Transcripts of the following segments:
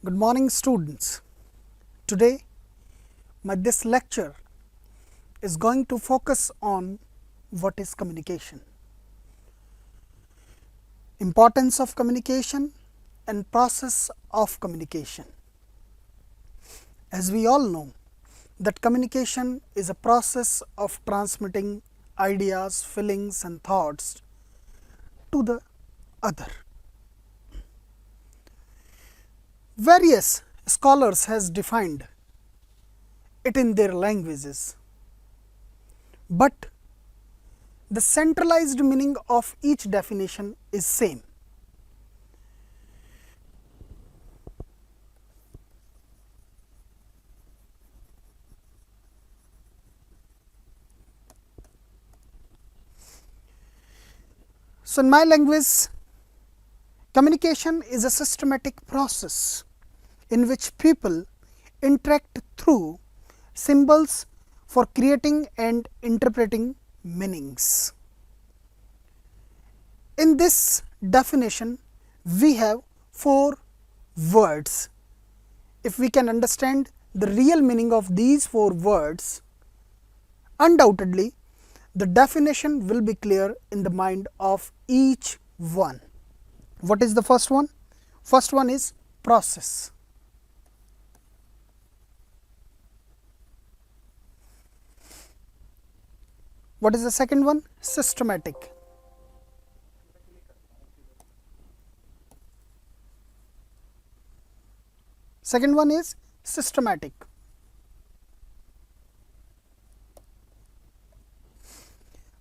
Good morning, students. Today, this lecture is going to focus on what is communication, importance of communication and process of communication. As we all know that communication is a process of transmitting ideas, feelings and thoughts to the other. Various scholars has defined it in their languages, but the centralized meaning of each definition is same. So, in my language, communication is a systematic process in which people interact through symbols for creating and interpreting meanings. In this definition, we have 4 words. If we can understand the real meaning of these 4 words, undoubtedly the definition will be clear in the mind of each one. What is the first one? First one is process. What is the second one? Systematic. Second one is systematic.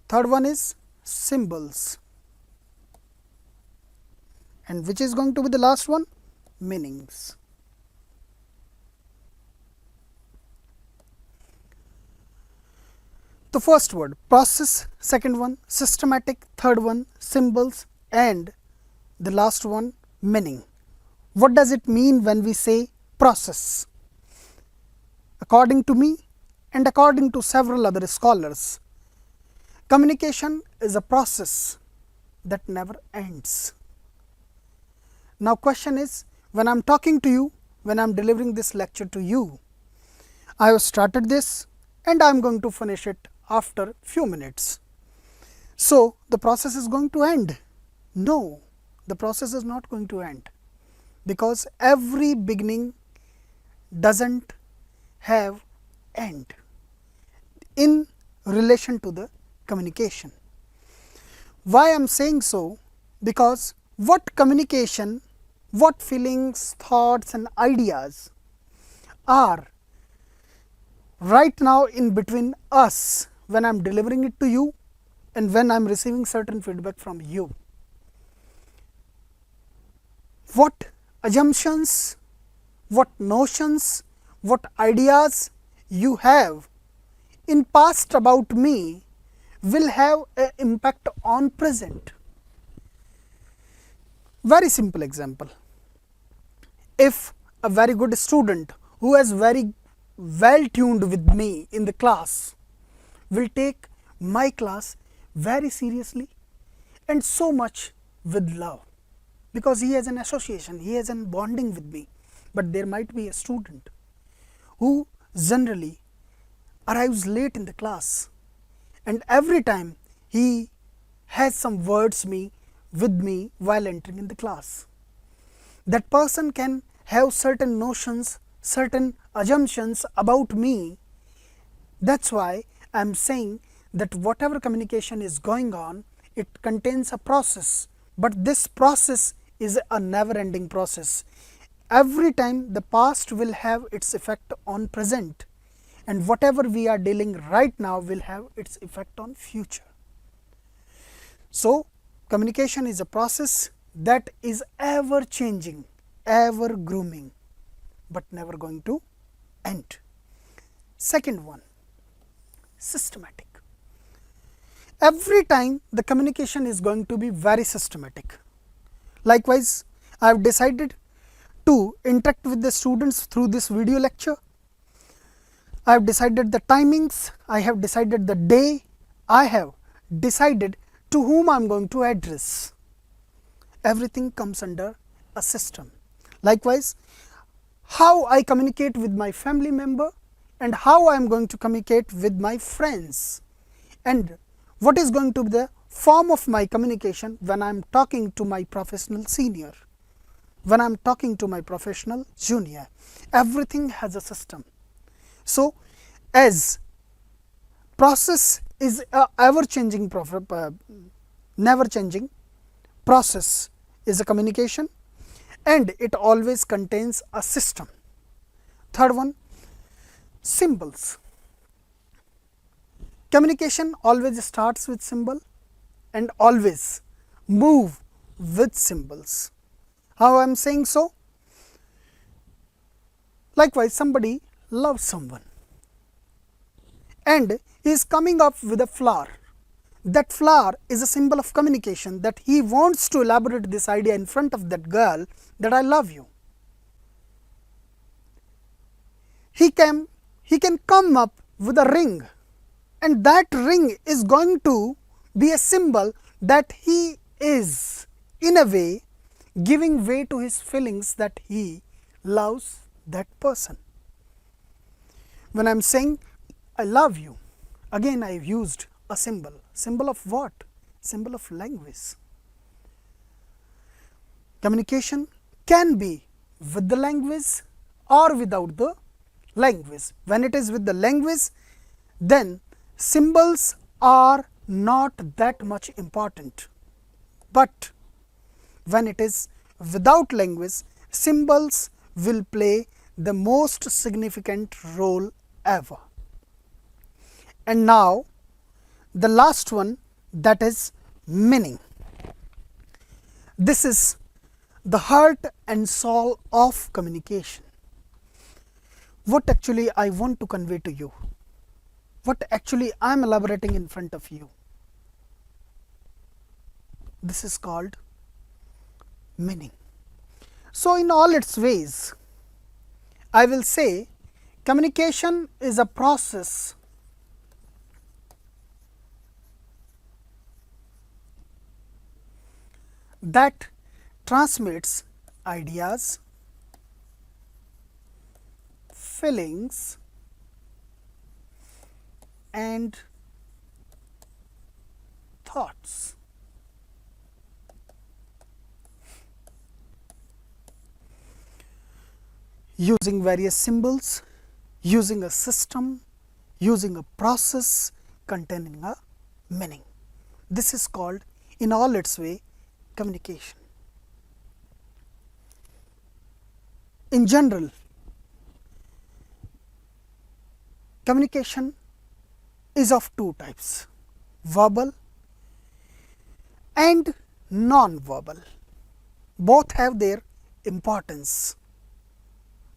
Third one is symbols. And which is going to be the last one? Meanings. The first word process, second one systematic, third one symbols and the last one meaning. What does it mean when we say process? According to me and according to several other scholars, communication is a process that never ends. Now question is, when I am talking to you, when I am delivering this lecture to you, I have started this and I am going to finish it after few minutes. So the process is going to end? No, the process is not going to end, because every beginning doesn't have end in relation to the communication. Why I am saying so? Because what communication, what feelings, thoughts and ideas are right now in between us when I am delivering it to you and when I am receiving certain feedback from you. What assumptions, what notions, what ideas you have in past about me will have an impact on present. Very simple example. If a very good student who is very well tuned with me in the class will take my class very seriously and so much with love, because he has an association, he has a bonding with me. But there might be a student who generally arrives late in the class and every time he has some words with me while entering in the class. That person can have certain notions, certain assumptions about me. That's why I am saying that whatever communication is going on, it contains a process, but this process is a never ending process. Every time the past will have its effect on present, and whatever we are dealing right now will have its effect on future. So communication is a process that is ever changing, ever grooming, but never going to end. Second one, systematic. Every time the communication is going to be very systematic. Likewise, I have decided to interact with the students through this video lecture. I have decided the timings, I have decided the day, I have decided to whom I am going to address. Everything comes under a system. Likewise, how I communicate with my family member and how I am going to communicate with my friends, and what is going to be the form of my communication when I am talking to my professional senior, when I am talking to my professional junior. Everything has a system. So, as process is a ever changing, never changing, process is a communication and it always contains a system. Third one, symbols. Communication always starts with symbol and always move with symbols. How I am saying so? Likewise, somebody loves someone and he is coming up with a flower. That flower is a symbol of communication, that he wants to elaborate this idea in front of that girl that I love you. He can come up with a ring, and that ring is going to be a symbol that he is in a way giving way to his feelings that he loves that person. When I am saying I love you, again I have used a symbol. Symbol of what? Symbol of language. Communication can be with the language or without the language. When it is with the language, then symbols are not that much important. But when it is without language, symbols will play the most significant role ever. And now the last one, that is meaning. This is the heart and soul of communication. What actually I want to convey to you, what actually I am elaborating in front of you, this is called meaning. So, in all its ways, I will say communication is a process that transmits ideas, feelings, and thoughts. Using various symbols, using a system, using a process containing a meaning. This is called, in all its way, communication. In general, communication is of two types: verbal and non-verbal. Both have their importance,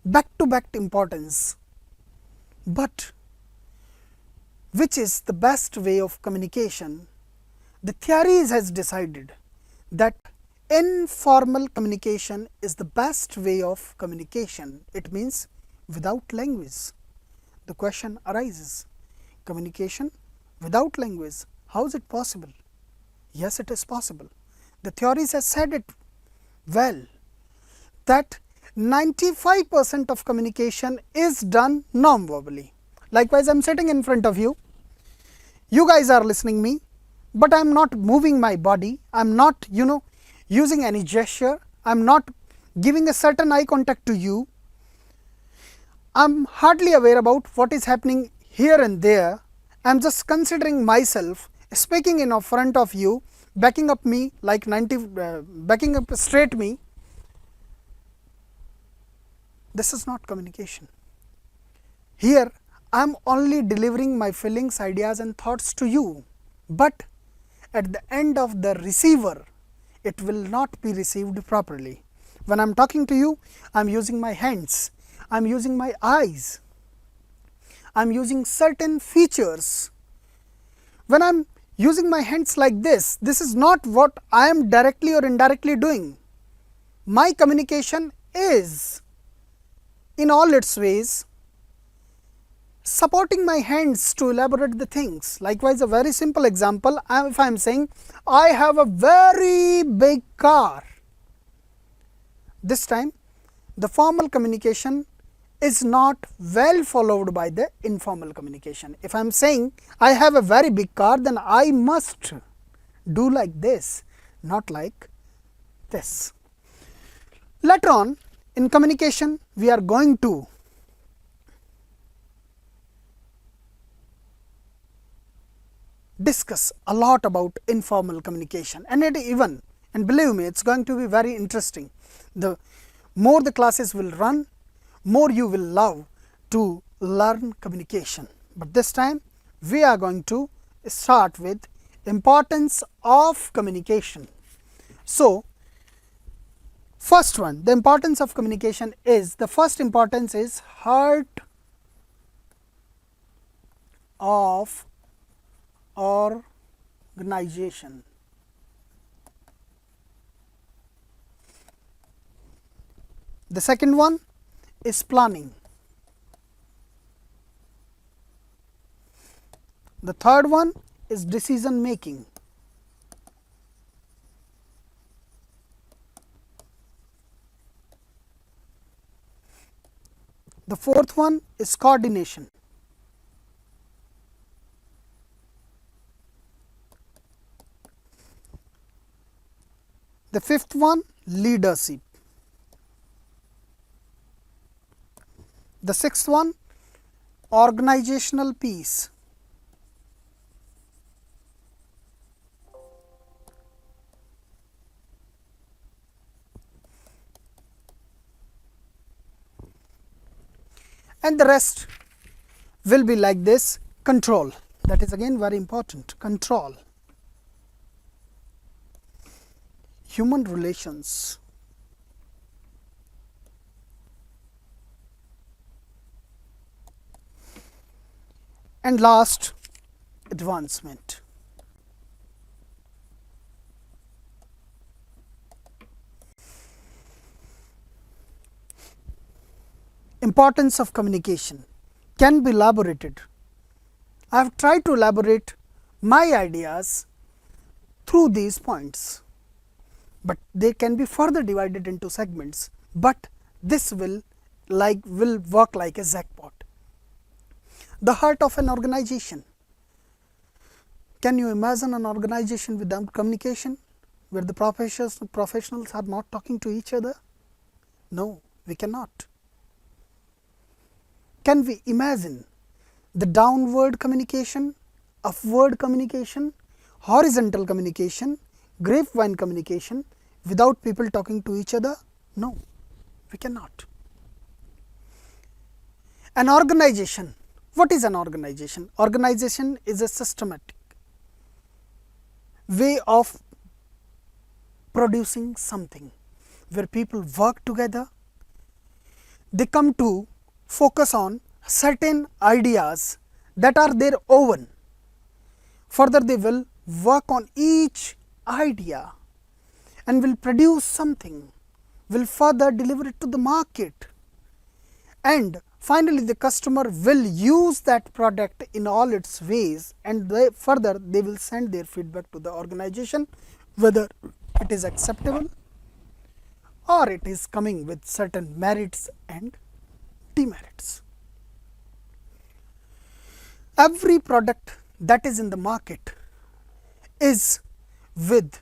back-to-back importance. But which is the best way of communication? The theories has decided that informal communication is the best way of communication. It means without language. The question arises, communication without language, how is it possible? Yes, it is possible. The theories has said it well, that 95% of communication is done non-verbally. Likewise, I am sitting in front of you, you guys are listening me, but I am not moving my body, I am not using any gesture, I am not giving a certain eye contact to you, I am hardly aware about what is happening here and there. I am just considering myself speaking in front of you, backing up me like backing up straight me. This is not communication. Here I am only delivering my feelings, ideas and thoughts to you, but at the end of the receiver, it will not be received properly. When I am talking to you, I am using my hands, I am using my eyes, I am using certain features. When I am using my hands like this is not what I am directly or indirectly doing. My communication is, in all its ways, supporting my hands to elaborate the things. Likewise, a very simple example, if I am saying I have a very big car, this time the formal communication is not well followed by the informal communication. If I am saying I have a very big car, then I must do like this, not like this. Later on in communication, we are going to discuss a lot about informal communication, and believe me, it's going to be very interesting. The more the classes will run, more you will love to learn communication. But this time we are going to start with importance of communication. So, first one, the importance of communication is, the first importance is heart of organization. The second one is planning. The third one is decision making. The fourth one is coordination. The fifth one, leadership. The sixth one, organizational peace. And the rest will be like this: control. That is again very important. Control. Human relations. And last, advancement. Importance of communication can be elaborated. I have tried to elaborate my ideas through these points, but they can be further divided into segments, but this will work like a jackpot. The heart of an organization. Can you imagine an organization without communication, where the professionals are not talking to each other? No, we cannot. Can we imagine the downward communication, upward communication, horizontal communication, grapevine communication without people talking to each other? No, we cannot. An organization. What is an organization? Organization is a systematic way of producing something, where people work together, they come to focus on certain ideas that are their own. Further, they will work on each idea and will produce something, will further deliver it to the market, and finally the customer will use that product in all its ways, and further they will send their feedback to the organization whether it is acceptable or it is coming with certain merits and demerits. Every product that is in the market is with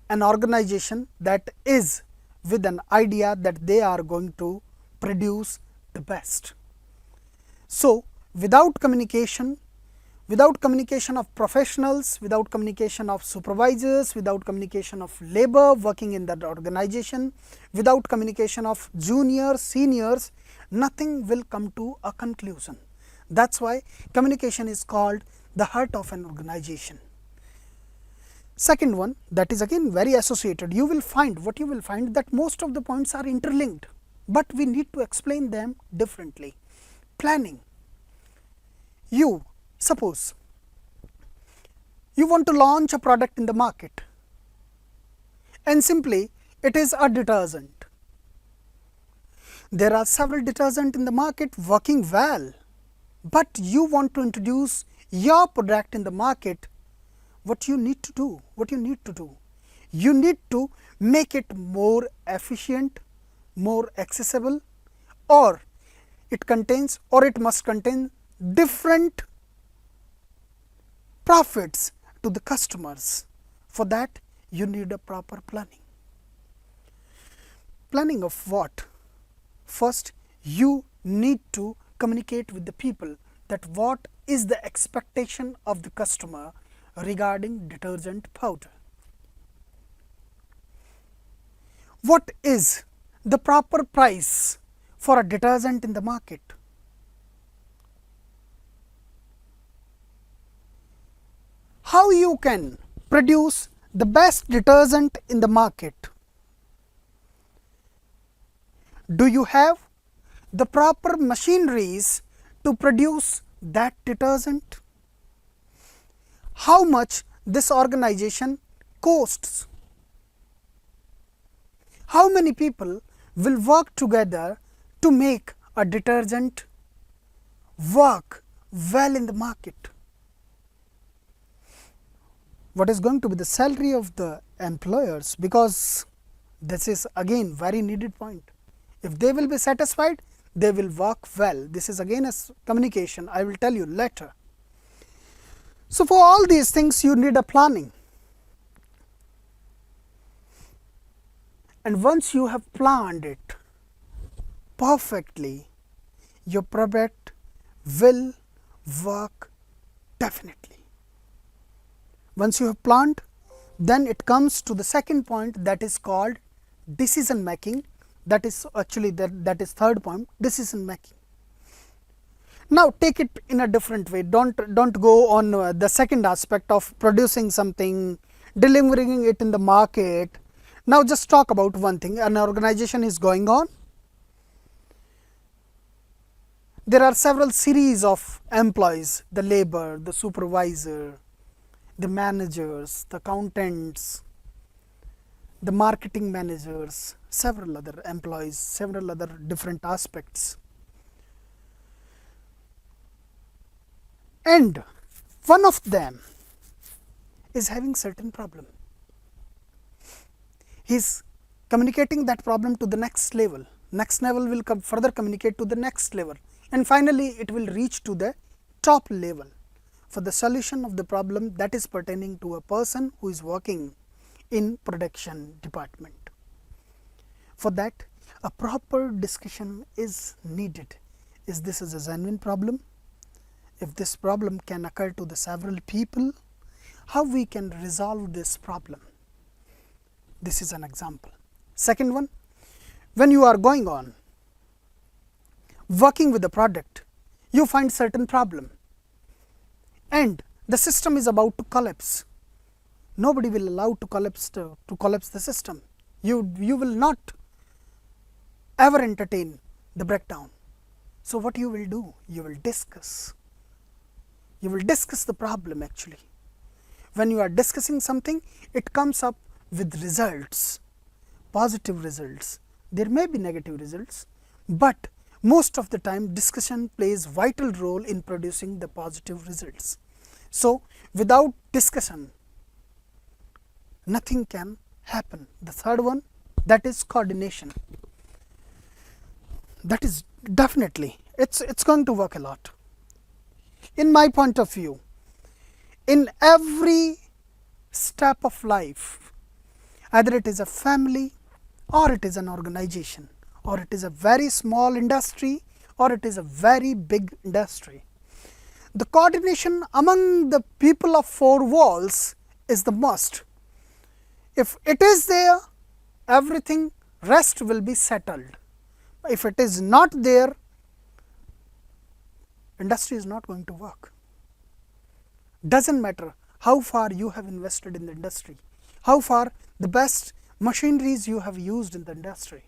an organization that is with an idea that they are going to produce the best. So, without communication of professionals, without communication of supervisors, without communication of labor working in that organization, without communication of juniors, seniors, nothing will come to a conclusion. That is why communication is called the heart of an organization. Second one, that is again very associated. You will find that most of the points are interlinked, but we need to explain them differently. Planning. You suppose you want to launch a product in the market, and simply it is a detergent. There are several detergents in the market working well, but you want to introduce your product in the market. What you need to do? You need to make it more efficient, more accessible, or it contains or it must contain different profits to the customers. For that you need a proper planning. Planning of what? First, you need to communicate with the people that what is the expectation of the customer regarding detergent powder. What is the proper price for a detergent in the market? How you can produce the best detergent in the market? Do you have the proper machineries to produce that detergent? How much this organization costs? How many people will work together to make a detergent work well in the market? What is going to be the salary of the employers? Because this is again very needed point. If they will be satisfied, they will work well. This is again a communication. I will tell you later. So for all these things you need a planning. And once you have planned it perfectly, your product will work definitely. Once you have planned, then it comes to the second point, that is called decision making. That is actually that is third point, decision making. Now take it in a different way. Don't go on the second aspect of producing something, delivering it in the market. Now just talk about one thing. An organization is going on. There are several series of employees, the labor, the supervisor, the managers, the accountants, the marketing managers, several other employees, several other different aspects. And one of them is having certain problem. He is communicating that problem to the next level. Next level will further communicate to the next level, and finally it will reach to the top level for the solution of the problem that is pertaining to a person who is working in production department. For that, a proper discussion is needed. Is this a genuine problem? If this problem can occur to the several people, how we can resolve this problem? This is an example. Second one, when you are going on working with the product, you find certain problem and the system is about to collapse. Nobody will allow to collapse the system. You will not ever entertain the breakdown. So what you will do? You will discuss. You will discuss the problem actually. When you are discussing something, it comes up with results, positive results. There may be negative results, but most of the time discussion plays vital role in producing the positive results. So without discussion, nothing can happen. The third one, that is coordination. That is definitely, it's going to work a lot. In my point of view, in every step of life, either it is a family or it is an organization, or it is a very small industry or it is a very big industry, the coordination among the people of four walls is the must. If it is there, everything rest will be settled. If it is not there, industry is not going to work. Doesn't matter how far you have invested in the industry, how far the best machineries you have used in the industry,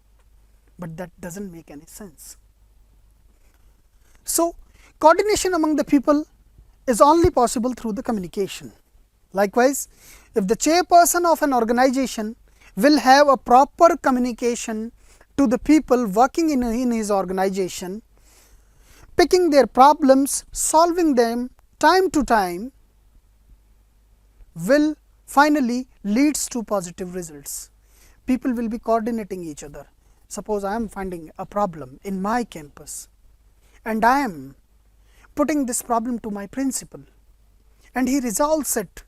but that doesn't make any sense. So coordination among the people is only possible through the communication. Likewise, if the chairperson of an organization will have a proper communication to the people working in his organization, picking their problems, solving them time to time, will finally leads to positive results. People will be coordinating each other. Suppose I am finding a problem in my campus and I am putting this problem to my principal and he resolves it.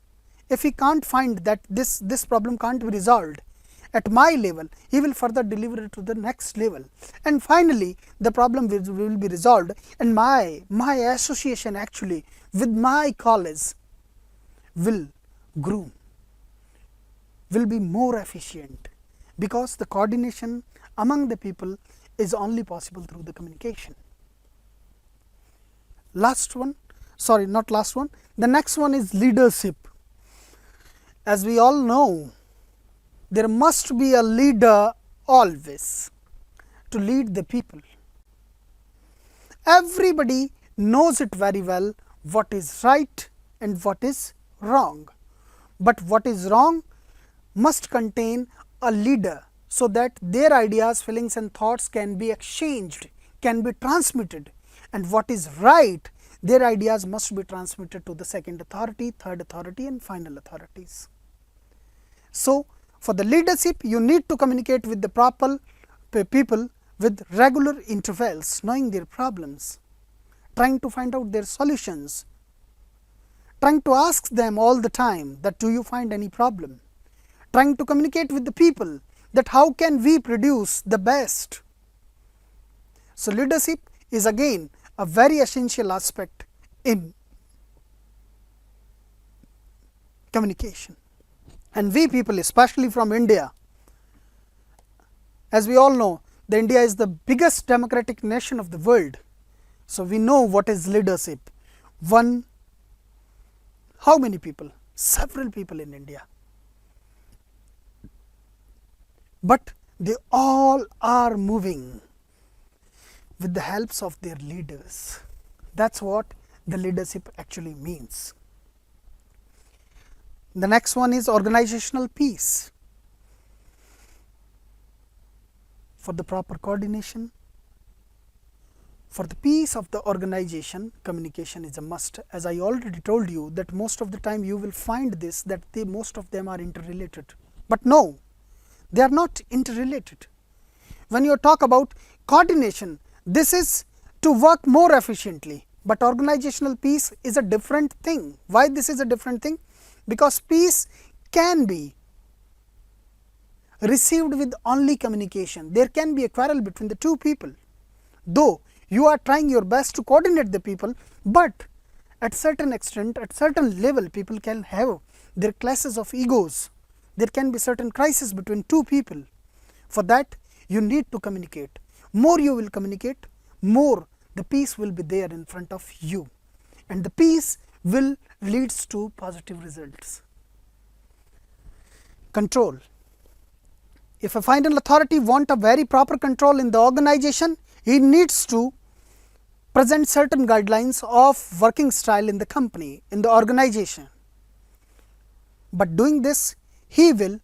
If he can't find that this problem can't be resolved at my level, he will further deliver it to the next level, and finally the problem will be resolved, and my association actually with my college will grow, will be more efficient, because the coordination among the people is only possible through the communication. Last one, sorry, not last one, the next one is leadership. As we all know, there must be a leader always to lead the people. Everybody knows it very well what is right and what is wrong, but what is wrong must contain a leader so that their ideas, feelings and thoughts can be exchanged, can be transmitted, and what is right, their ideas must be transmitted to the second authority, third authority and final authorities. So, for the leadership, you need to communicate with the proper people with regular intervals, knowing their problems, trying to find out their solutions, trying to ask them all the time that do you find any problem, trying to communicate with the people that how can we produce the best. So, leadership is again a very essential aspect in communication. And we people, especially from India, as we all know, the India is the biggest democratic nation of the world. So, we know what is leadership. One, how many people? Several people in India. But they all are moving with the helps of their leaders. That's what the leadership actually means. The next one is organizational peace. For the proper coordination, for the peace of the organization, communication is a must. As I already told you that most of the time you will find this, that most of them are interrelated. But no, they are not interrelated. When you talk about coordination, this is to work more efficiently, but organizational peace is a different thing. Why this is a different thing? Because peace can be received with only communication. There can be a quarrel between the two people, though you are trying your best to coordinate the people, but at certain extent, at certain level, people can have their clashes of egos. There can be certain crisis between two people. For that, you need to communicate. More you will communicate, more the peace will be there in front of you, and the peace will leads to positive results. Control. If a final authority want a very proper control in the organization, he needs to present certain guidelines of working style in the company, in the organization. But doing this, he will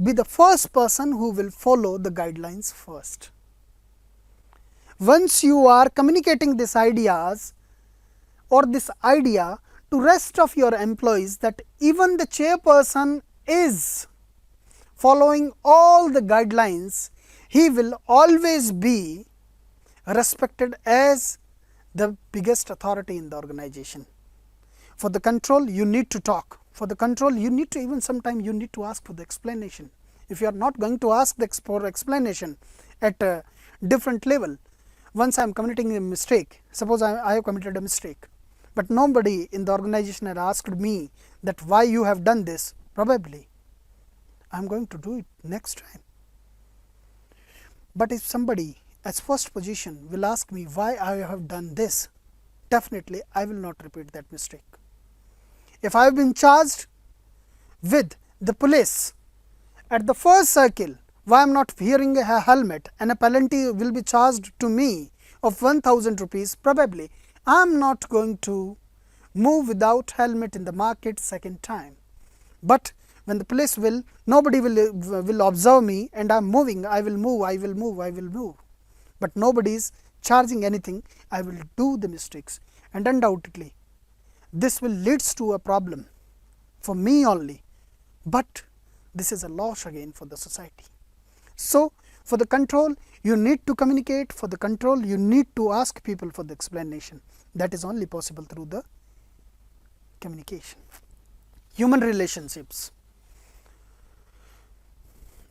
be the first person who will follow the guidelines first. Once you are communicating these ideas or this idea to rest of your employees that even the chairperson is following all the guidelines, he will always be respected as the biggest authority in the organization. For the control, you need to talk. For the control, you need to even sometimes you need to ask for the explanation. If you are not going to ask for explanation at a different level, once I am committing a mistake, suppose I have committed a mistake, but nobody in the organization had asked me that why you have done this, probably I am going to do it next time. But if somebody as first position will ask me why I have done this, definitely I will not repeat that mistake. If I have been charged with the police at the first circle, why I am not wearing a helmet and a penalty will be charged to me of 1000 rupees, probably I am not going to move without helmet in the market second time. But when the police will, nobody will observe me and I am moving, I will move, I will move, I will move. But nobody is charging anything, I will do the mistakes, and undoubtedly this will leads to a problem for me only, but this is a loss again for the society. So, For the control, you need to communicate. For the control, you need to ask people for the explanation. That is only possible through the communication. Human relationships.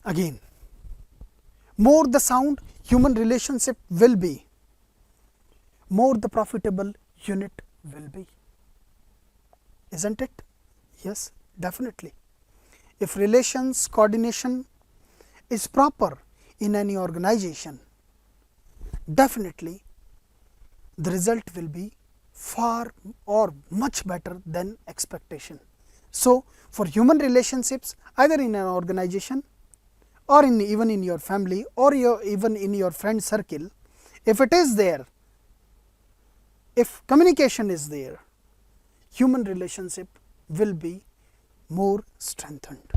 Again, more the sound human relationship will be, more the profitable unit will be. Isn't it? Yes, definitely. If relations coordination is proper in any organization, definitely the result will be far or much better than expectation. So, for human relationships, either in an organization or even in your family or even in your friend circle, if it is there, if communication is there, human relationship will be more strengthened.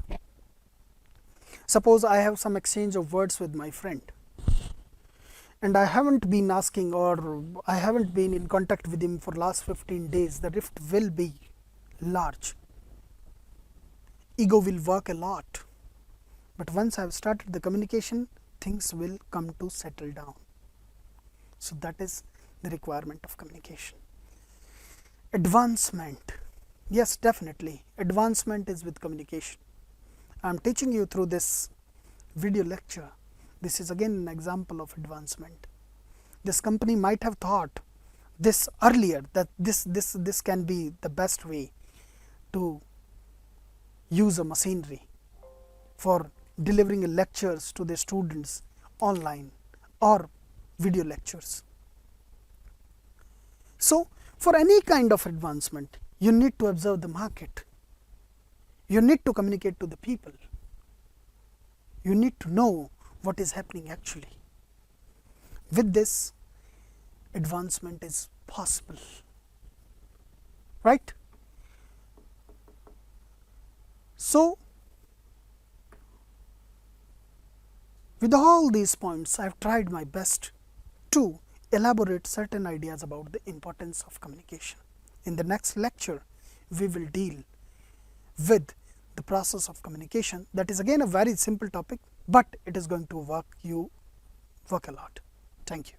Suppose I have some exchange of words with my friend, and I haven't been asking, or I haven't been in contact with him for last 15 days, the rift will be large. Ego will work a lot. But once I have started the communication, things will come to settle down. So that is the requirement of communication. Advancement. Yes, definitely. Advancement is with communication. I am teaching you through this video lecture. This is again an example of advancement. This company might have thought this earlier, that this can be the best way to use a machinery for delivering lectures to the students online or video lectures. So, for any kind of advancement, you need to observe the market. You need to communicate to the people. You need to know what is happening actually. With this, advancement is possible. Right? So, with all these points, I have tried my best to elaborate certain ideas about the importance of communication. In the next lecture, we will deal with the process of communication. That is again a very simple topic, but it is going to work a lot. Thank you.